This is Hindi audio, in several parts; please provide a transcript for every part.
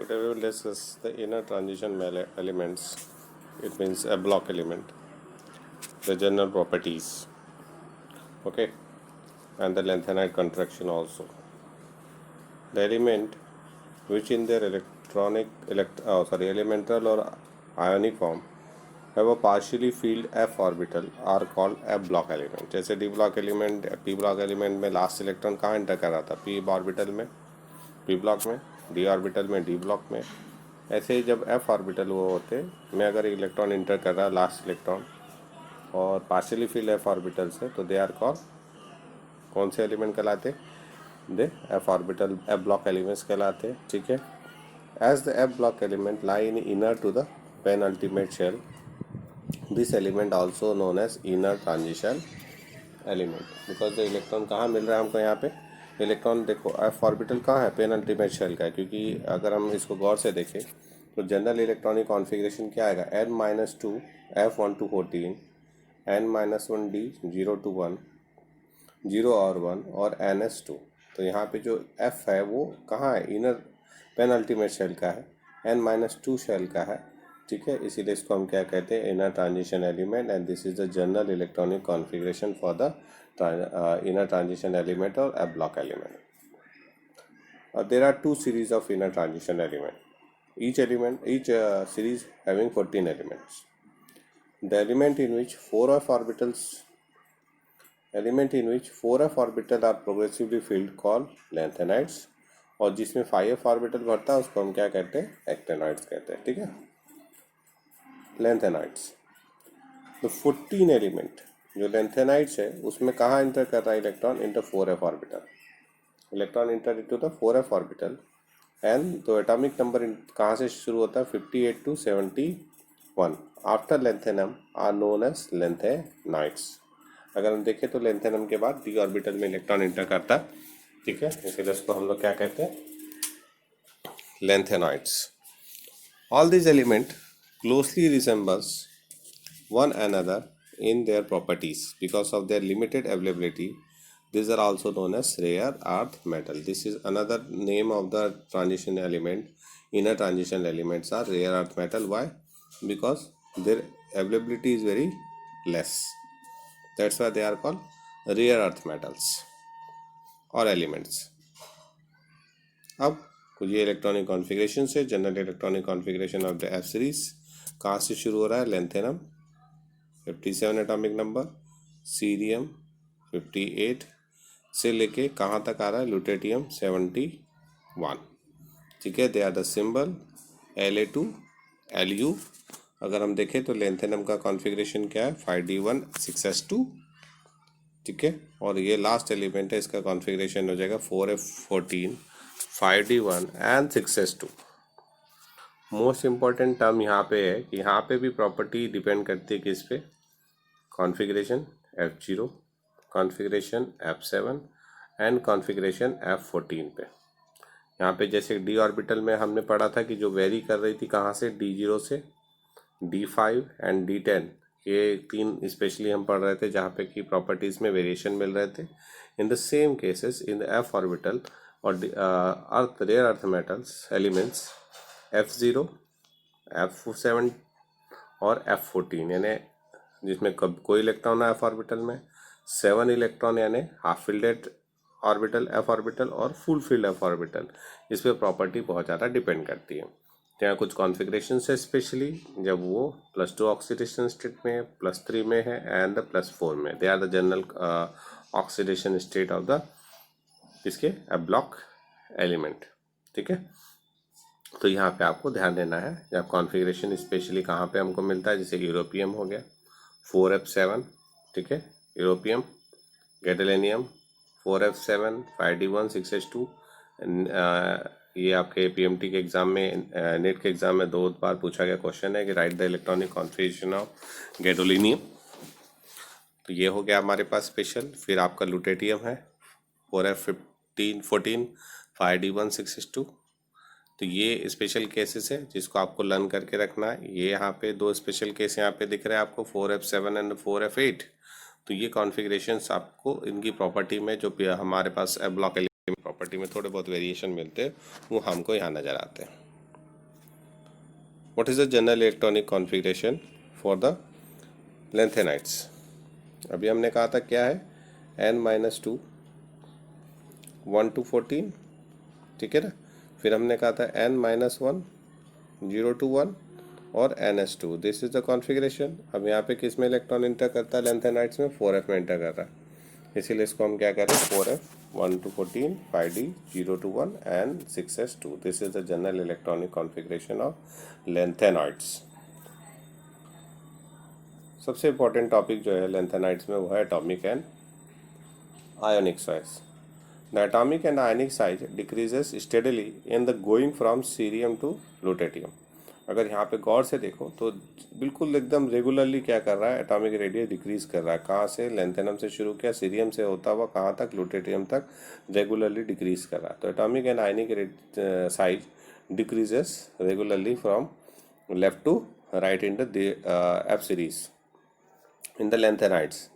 Today we will discuss the inner transition elements. It means a block element, the general properties, okay, and the lengthenite contraction also. The element which in their elemental or ionic form have a partially filled f orbital are called f block element. जैसे d block element, p block element में लास्ट इलेक्ट्रॉन कहाँ एंटर कर रहा था? p ऑर्बिटल में, p ब्लॉक में, d ऑर्बिटल में, d ब्लॉक में. ऐसे ही जब f ऑर्बिटल वो होते में अगर इलेक्ट्रॉन इंटर कर रहा है लास्ट इलेक्ट्रॉन और पार्शियली फिल्ड f ऑर्बिटल से, तो दे आर कॉल कौन से एलिमेंट कहलाते? They f orbital f block elements कहलाते. ठीक है. As the f block element lie in inner to the penultimate shell, this element also known as inner transition element. Because the electron कहाँ मिल रहा है हमको? यहाँ पे इलेक्ट्रॉन देखो f ऑर्बिटल कहाँ है? पेन अल्टीमेट शेल का है. क्योंकि अगर हम इसको गौर से देखें तो जनरल इलेक्ट्रॉनिक कॉन्फ़िगरेशन क्या आएगा? n-2 f1 to 14, n-1d 0 to 1, 0 और 1 और ns2. तो यहाँ पे जो f है वो कहाँ है? इनर पेन अल्टीमेट शेल का है, n-2 शेल का है. ठीक है. इसीलिए इसको हम क्या कहते हैं? Inner transition element. And this is the general electronic configuration for the inner transition element or a block element. There are two series of inner transition element. Each series having 14 elements. The element in which 4f orbitals are progressively filled called lanthanides, और जिसमें 5f ऑर्बिटल भरता है उसको हम क्या कहते हैं? एक्टेनॉइड्स कहते हैं. ठीक है. लैंथेनाइड्स. तो 14 एलिमेंट जो लैंथेनाइड्स है उसमें कहाँ इंटर कर रहा है electron? Enter 4f orbital. Electron enter into the 4f orbital. And तो एटॉमिक नंबर कहाँ से शुरू होता है? 58 to 71 after lanthanum are known as lanthanides. अगर हम देखें तो लेंथेनम के बाद d ऑर्बिटल में इलेक्ट्रॉन इंटर करता है. ठीक है. इसीलिए इसको हम लोग क्या कहते हैं? Lanthanides. All this element closely resembles one another in their properties because of their limited availability. These are also known as rare earth metal. This is another name of the transition element. Inner transition elements are rare earth metal. Why? Because their availability is very less. That's why they are called rare earth metals or elements. अब कुछ ये इलेक्ट्रॉनिक कॉन्फ़िगरेशन से general electronic configuration of the F series कहाँ से शुरू हो रहा है? लेंथेनम 57 एटॉमिक नंबर, सीरियम 58 से लेके कहाँ तक आ रहा है? ल्यूटेटियम 71. ठीक है. They are the symbol La2 Lu. अगर हम देखें तो लेंथेनम का कॉन्फ़िगरेशन क्या है? 5d1 6s2. ठीक है. और ये लास्ट एलिमेंट है, इसका कॉन्फ़िगरेशन हो जाएगा 4f14 5d1 and 6s2. Most important term यहाँ पे है कि यहाँ पे भी प्रॉपर्टी डिपेंड करती है किस पे? Configuration F0, configuration F7 and configuration F14 पे. यहाँ पे जैसे d ऑर्बिटल में हमने पढ़ा था कि जो वेरी कर रही थी कहाँ से? d0 से d5 एंड d10. ये तीन स्पेशली हम पढ़ रहे थे जहाँ पे कि प्रॉपर्टीज़ में वेरिएशन मिल रहे थे. In the same cases in the f orbital और earth rare earth metals elements F0, F7 और F14 यानी जिसमें कब कोई इलेक्ट्रॉन है f ऑर्बिटल में, 7 इलेक्ट्रॉन यानी half fielded orbital f orbital और फुल फिल्ड f ऑर्बिटल. इस पर प्रॉपर्टी बहुत ज़्यादा डिपेंड करती है. यहाँ कुछ कॉन्फ़िगरेशन है स्पेशली जब वो +2 ऑक्सीडेशन स्टेट में, +3 में है एंड +4 में. They are the general oxidation state of the इसके ब्लॉक एलिमेंट. ठीक है. तो यहाँ पे आपको ध्यान देना है जब कॉन्फ़िगरेशन स्पेशली कहाँ पे हमको मिलता है. जैसे यूरोपियम हो गया 4f7. ठीक है. Europium, gadolinium 4f7 5d1 6s2. ये आपके पीएमटी के एग्ज़ाम में, नेट के एग्ज़ाम में 2 बार पूछा गया क्वेश्चन है कि right the electronic configuration of gadolinium. तो ये हो गया हमारे पास स्पेशल. फिर आपका लुटेटियम है 4f14 5d1 6s2. तो ये स्पेशल केसेस है जिसको आपको लर्न करके रखना है. ये यहाँ पे 2 स्पेशल केस यहाँ पे दिख रहे हैं आपको 4f7 एंड 4f8. तो ये कॉन्फ़िगरेशंस आपको इनकी प्रॉपर्टी में जो हमारे पास ब्लॉक एलिमेंट प्रॉपर्टी में थोड़े बहुत वेरिएशन मिलते हैं वो हमको यहाँ नज़र आते हैं. What is the general electronic configuration for the lanthanides? अभी हमने कहा था क्या है, n-2 1 to 14, ठीक है ना। फिर हमने कहा था n-1 0 to 1 और ns2, this is the configuration. अब यहाँ पे किस में इलेक्ट्रॉन इंटर करता है लैंथेनाइड्स में, 4f में इंटर कर रहा है, इसीलिए इसको हम क्या करें 4f 1 to 14 5d 0 to 1 and 6s2, this is the general electronic configuration of lanthanides. सबसे इम्पोर्टेंट टॉपिक जो है लैंथेनाइड्स में वो है atomic and ionic size. The atomic and ionic size decreases steadily in the going from cerium to lutetium. अगर यहाँ पे गौर से देखो तो बिल्कुल एकदम रेगुलरली क्या कर रहा है, एटॉमिक रेडियस डिक्रीज कर रहा है। कहाँ से, लैंथेनम से शुरू किया, सीरियम से होता हुआ कहाँ तक, लुटेटियम तक रेगुलरली डिक्रीज कर रहा है। तो atomic and ionic size decreases regularly from left to right in the F series in the lanthanides.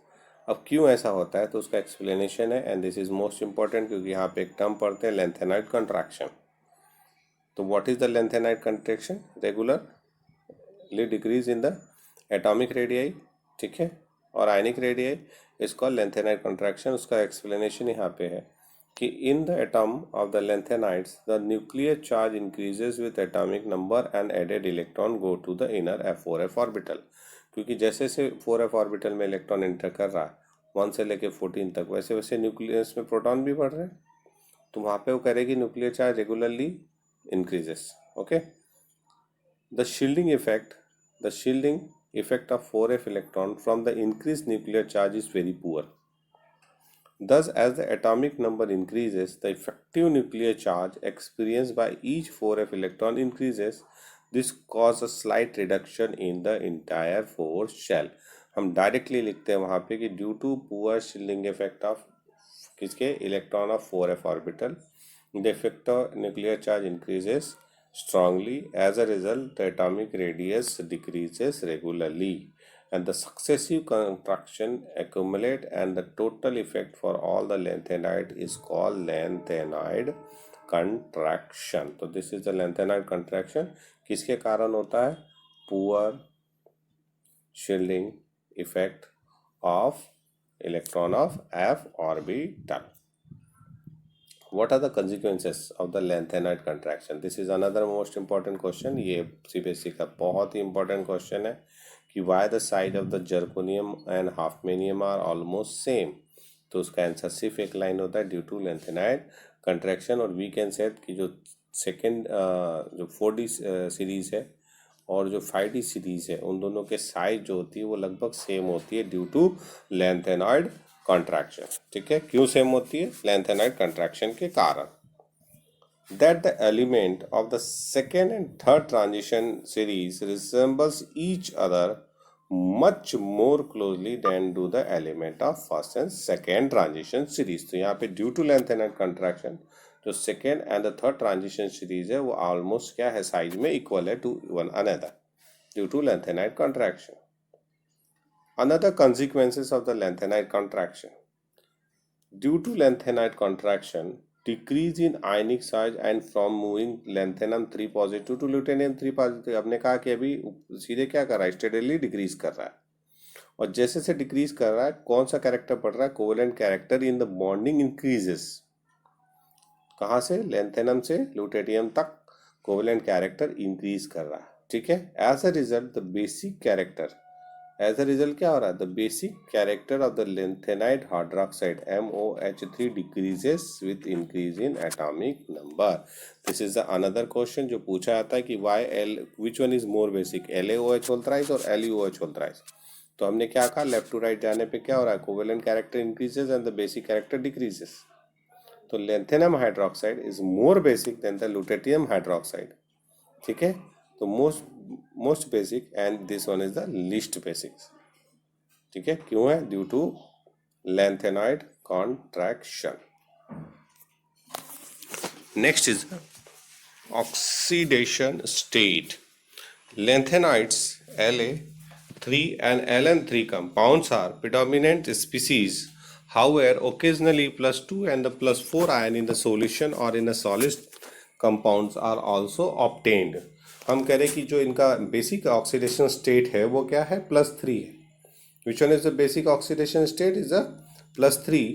अब क्यों ऐसा होता है तो उसका एक्सप्लेनेशन है, and this is most important क्योंकि यहाँ पे एक टर्म पढ़ते हैं लैंथेनाइड कंट्रैक्शन। तो what is the lanthanide contraction, regularly decrease in the atomic radii, ठीक है, और आयनिक रेडियाई, इसका लैंथेनाइड कंट्रैक्शन। उसका एक्सप्लेनेशन यहाँ पे है कि in the atom of the lanthanides the nuclear charge increases with atomic number and added electron go to the inner F4f orbital. क्योंकि जैसे से 4f ऑर्बिटल में इलेक्ट्रॉन एंटर कर रहा है 1 से लेके 14 तक, वैसे वैसे न्यूक्लियस में प्रोटॉन भी बढ़ रहे हैं, तो वहाँ पे वो करेगी nuclear charge regularly increases. Okay, the shielding effect of 4f electron from the increase nuclear charge is very poor. Thus, as the atomic number increases, the effective nuclear charge experienced by each 4f electron increases. This causes a slight reduction in the entire 4 shell. हम डायरेक्टली लिखते हैं वहाँ पे कि due to poor shielding effect of किसके, electron of 4f orbital, the effect of nuclear charge increases strongly. As a result, the atomic radius decreases regularly, and the successive contraction accumulate, and the total effect for all the lanthanide is called lanthanide contraction. तो this is the lanthanide contraction. किसके कारण होता है, poor shielding effect of electron of f orbital. What are the consequences of the lanthanide contraction? This is another most important question. ये CBSE का बहुत ही important question है कि why the size of the zirconium and hafnium are almost same. तो उसका आंसर सिर्फ एक लाइन होता है, due to lanthanide contraction. और we can say कि जो सेकेंड जो 4D सीरीज है और जो 5D सीरीज है उन दोनों के साइज जो होती है वो लगभग सेम होती है ड्यू टू लैंथेनाइड कंट्रैक्शन। ठीक है, क्यों सेम होती है, लैंथेनाइड कंट्रैक्शन के कारण। That the element of the second and third transition series resembles each other much more closely than do the element of first and second transition series. तो यहाँ पे ड्यू टू लैंथेनाइड कंट्रैक्शन जो second and the third transition series है वो ऑलमोस्ट क्या है, साइज में इक्वल है to one another due to lanthanide contraction. Another consequences of the lanthanide contraction. Due to lanthanide contraction, decrease in ionic size and from moving lanthanum 3 positive to lutetium 3 positive. हमने कहा कि अभी सीधे क्या कर रहा है, स्टेडली डिक्रीज कर रहा है, और जैसे से डिक्रीज कर रहा है कौन सा कैरेक्टर बढ़ रहा है, covalent character in the bonding increases. कहाँ से, लैंथेनम से लुटेटियम तक कोवेलेंट कैरेक्टर इंक्रीज कर रहा है। ठीक है, as a result the basic character, as a result क्या हो रहा है, the basic character of the lanthanide hydroxide MOH3 decreases with increase in atomic number. This is the another question जो पूछा जाता है कि why L which one is more basic, LaOH whole thrice और LuOH होल थ्राइस। तो हमने क्या कहा, लेफ्ट टू राइट जाने पे क्या हो रहा है, covalent character increases and the basic character decreases. तो lanthanum hydroxide is more basic than the lutetium hydroxide. ठीक है, तो most basic and this one is the least basic. ठीक है, क्यों है, due to lanthanide contraction. Next is oxidation state. Lanthanides La3 and Ln3 compounds are predominant species. However, occasionally +2 and the +4 ion in the solution or in a solid compounds are also obtained. हम कह रहे हैं कि जो इनका बेसिक ऑक्सीडेशन स्टेट है वो क्या है, +3 है। Which one is the basic oxidation state is a +3,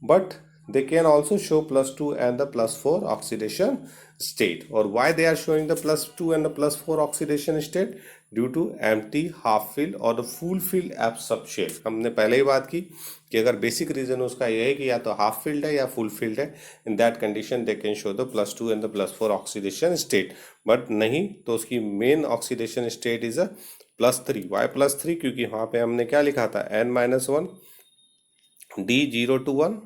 but they can also show +2 and the +4 oxidation state. Or why they are showing the +2 and the +4 oxidation state? Due to empty, half filled or the full filled F subshell. हमने पहले ही बात की कि अगर बेसिक रीजन उसका यह है कि या तो हाफ फिल्ड है या फुल फिल्ड है, in that condition they can show the +2 and the +4 oxidation state. But नहीं तो उसकी main oxidation state is a +3। Why +3? क्योंकि वहां पे हमने क्या लिखा था, N-1 D0 to 1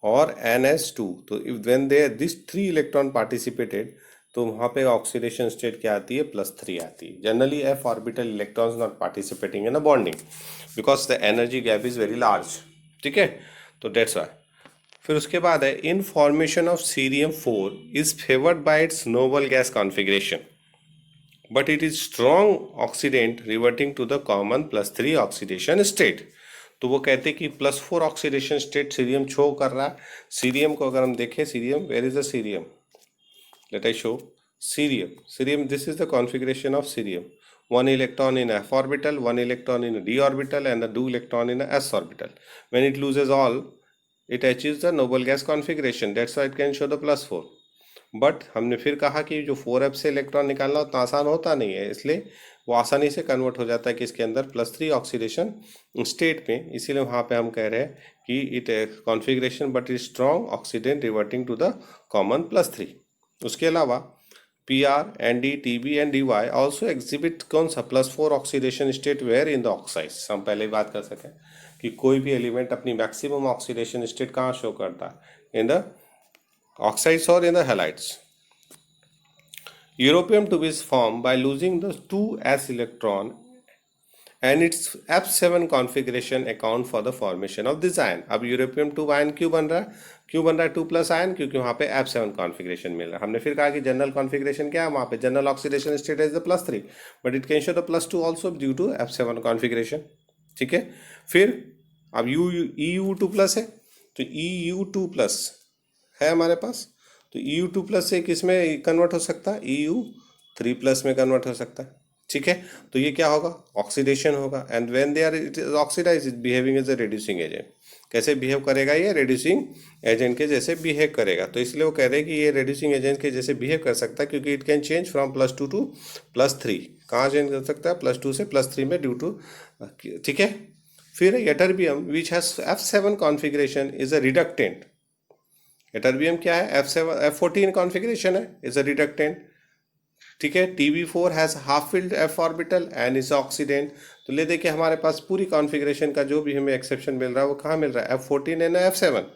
और NS2। तो if when they this 3 electron participated तो वहां पे ऑक्सीडेशन स्टेट क्या आती है, +3 आती है। Generally f orbital electrons not participating in a bonding because the energy gap is very large. ठीक है, तो डेट्स वाई। फिर उसके बाद है in formation of cerium 4 is favoured by its noble gas configuration but it is strong oxidant reverting to the common +3 oxidation state। तो वो कहते हैं कि +4 ऑक्सीडेशन स्टेट सीरियम शो कर रहा है। सीरियम को अगर हम देखें, cerium, where is the cerium, let I show cerium, this is the configuration of cerium. 1 electron in f orbital, 1 electron in d orbital and the 2 electron in s orbital. When it loses all, it achieves the noble gas configuration, that's why it can show the +4। But हमने फिर कहा कि जो 4f से इलेक्ट्रॉन निकालना उतना आसान होता नहीं है, इसलिए वो आसानी से कन्वर्ट हो जाता है कि इसके अंदर +3 ऑक्सीडेशन स्टेट में। इसीलिए वहाँ पे हम कह रहे हैं कि it configuration but is strong oxidant reverting to the common +3। उसके अलावा PR, ND, TB and DY also exhibit कौन सा, +4 oxidation state where in the oxides. हम पहले बात कर सकें कि कोई भी एलिमेंट अपनी मैक्सिमम ऑक्सीडेशन स्टेट कहाँ शो करता है, in the oxides or in the halides। Europium tube is formed by losing the 2s electron and its F7 configuration account for the formation of this ion। अब यूरोपियम ट्यूब आयन क्यों बन रहा है, 2+ आयन, क्योंकि वहाँ पे F7 कॉन्फिगरेशन मिल रहा है। हमने फिर कहा कि जनरल कॉन्फिगरेशन क्या है, वहाँ पे general oxidation state is the +3 but it can show the +2 also due to F7 configuration. ठीक है, फिर अब EU2+ है, तो EU2+ है हमारे पास, तो EU2+ से किस में कन्वर्ट हो सकता है, EU3+ में कन्वर्ट हो सकता है। ठीक है, तो ये क्या होगा, ऑक्सीडेशन होगा and when they are it is oxidise is behaving as a reducing agent. कैसे बिहेव करेगा, ये रिड्यूसिंग एजेंट के जैसे बिहेव करेगा। तो इसलिए वो कह रहे हैं कि ये रिड्यूसिंग एजेंट के जैसे बिहेव कर सकता है क्योंकि it can change from +2 to +3। कहाँ चेंज कर सकता है, +2 से +3 में ड्यू टू। ठीक है, फिर ytterbium which has F7 configuration is a reductant. Ytterbium क्या है, F14 कॉन्फिगरेशन है, इज अ रिडक्टेंट। ठीक है, TB4 has half filled f orbital and is oxidant. तो ले देखिए हमारे पास पूरी कॉन्फिगरेशन का जो भी हमें एक्सेप्शन मिल रहा है वो कहाँ मिल रहा है, F14 and F7।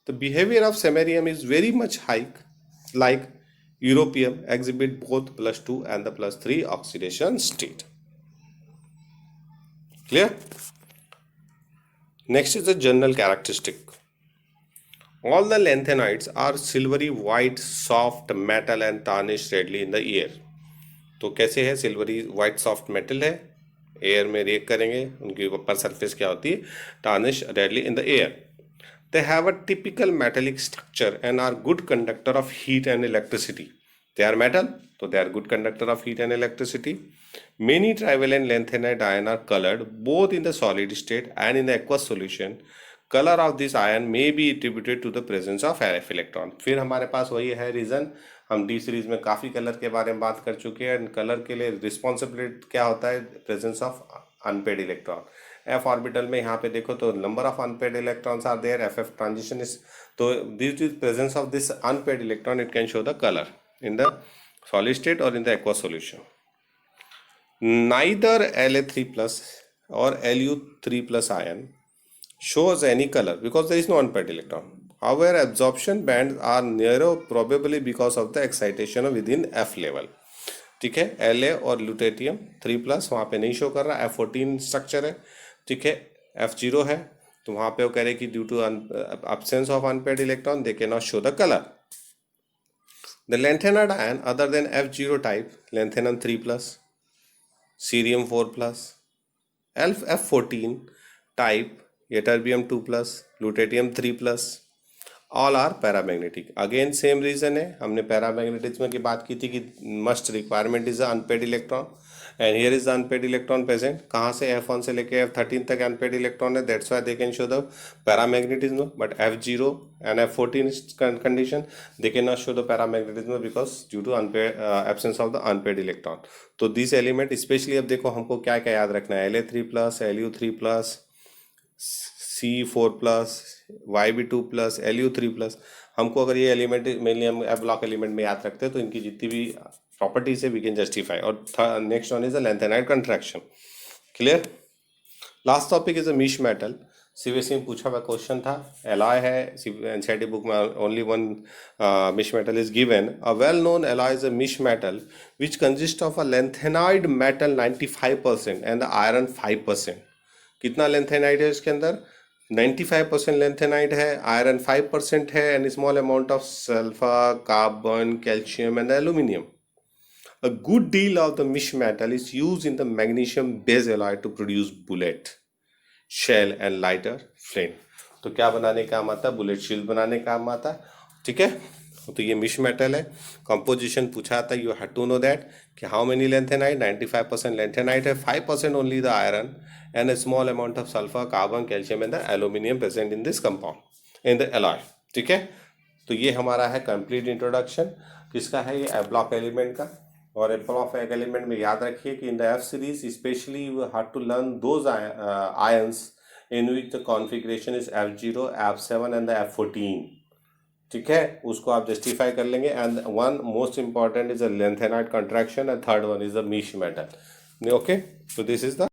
The behavior of samarium is very much like europium, exhibit both +2 and the +3 oxidation state। Clear? Next is the general characteristic। All the lanthanides are silvery white, soft metal and tarnished redly in the air। तो कैसे है, सिल्वरी वाइट सॉफ्ट मेटल है, एयर में रिएक्ट करेंगे, उनकी ऊपर सरफेस क्या होती है, tarnish readily in the air. They have a typical metallic structure and are good conductor of heat and electricity. They are metal, तो they are good conductor of heat and electricity. Many trivalent lanthanide ion are coloured both in the solid state and in the aqueous solution. Colour of this ion may be attributed to the presence of F electron. फिर हमारे पास वही है रीजन, हम डी सीरीज में काफ़ी कलर के बारे में बात कर चुके हैं एंड कलर के लिए रिस्पॉन्सिबिलिटी क्या होता है, presence of unpaired electron. F orbital में यहाँ पे देखो तो number of unpaired electrons are there, F transition is, तो this is presence of this unpaired electron, it can show the colour in the solid state और in the aqua solution. Neither La3+ or Lu3+ ion shows any color because there is no unpaired electron। However, absorption bands are narrow probably because of the excitation within F level। ठीक है, La और lutetium 3+ वहाँ पे नहीं शो कर रहा, F14 स्ट्रक्चर है। ठीक है, F0 है, तो वहाँ पे वो कह रहे हैं कि due to absence of unpaired electron they cannot show the color। The lanthanide ion other than F0 type, lanthanum 3+, cerium 4+, F14 type, ytterbium 2+, lutetium 3+, all are paramagnetic. Again same region है, हमने पैरामैग्नेटिज्म की बात की थी कि must requirement is unpaired electron, and here is the unpaired electron present. कहाँ से F1 से लेके F13 तक अनपेड इलेक्ट्रॉन है, that's why they can show the paramagnetism, but F0 and F14 condition they can not show the paramagnetism because due to unpaired absence of the unpaired electron. तो दिस एलिमेंट स्पेशली, अब देखो हमको क्या क्या याद रखना है, La3+, Lu3+, C4+, Yb2+, Lu3+। हमको अगर ये एलिमेंट मेनली हम ब्लॉक एलिमेंट में याद रखते हैं तो इनकी जितनी भी प्रॉपर्टीज है वी कैन जस्टिफाई। और next one is a lanthanide contraction. Clear. Last topic is a misch metal. CBSE में पूछा हुआ क्वेश्चन था, एलॉय है, एनसीईआरटी बुक में only one misch metal is given. A well known alloy is a misch metal which consist of a lanthanide metal 95% and the iron 5%। कितना लेंथेनाइड है इसके अंदर, 95% लेंथेनाइड है, आयरन 5% है, and small amount of sulphur, carbon, calcium and aluminium. A good deal of the mish metal is used in the magnesium base alloy to produce bullet, shell and lighter flame। तो क्या बनाने का काम आता है, बुलेट शील्ड बनाने का काम आता है। ठीक है, तो ये मिश मेटल है। कंपोजिशन पूछा था, you have to know that कि हाउ मेनी लेंथेनाइट, 95% लेंथेनाइट है, 5% only the iron and a small amount of sulfur, carbon, calcium and the aluminium present in this compound in the alloy। ठीक है, तो ये हमारा है कंप्लीट इंट्रोडक्शन। किसका है ये, ब्लॉक एलिमेंट का। और ब्लॉक एलिमेंट में याद रखिए कि in the F series specially you have to learn those ions in which the configuration is F0, F7 and the F14। ठीक है, उसको आप जस्टिफाई कर लेंगे। And one most important is a lanthanide contraction and third one is the misch metal. Okay, so this is the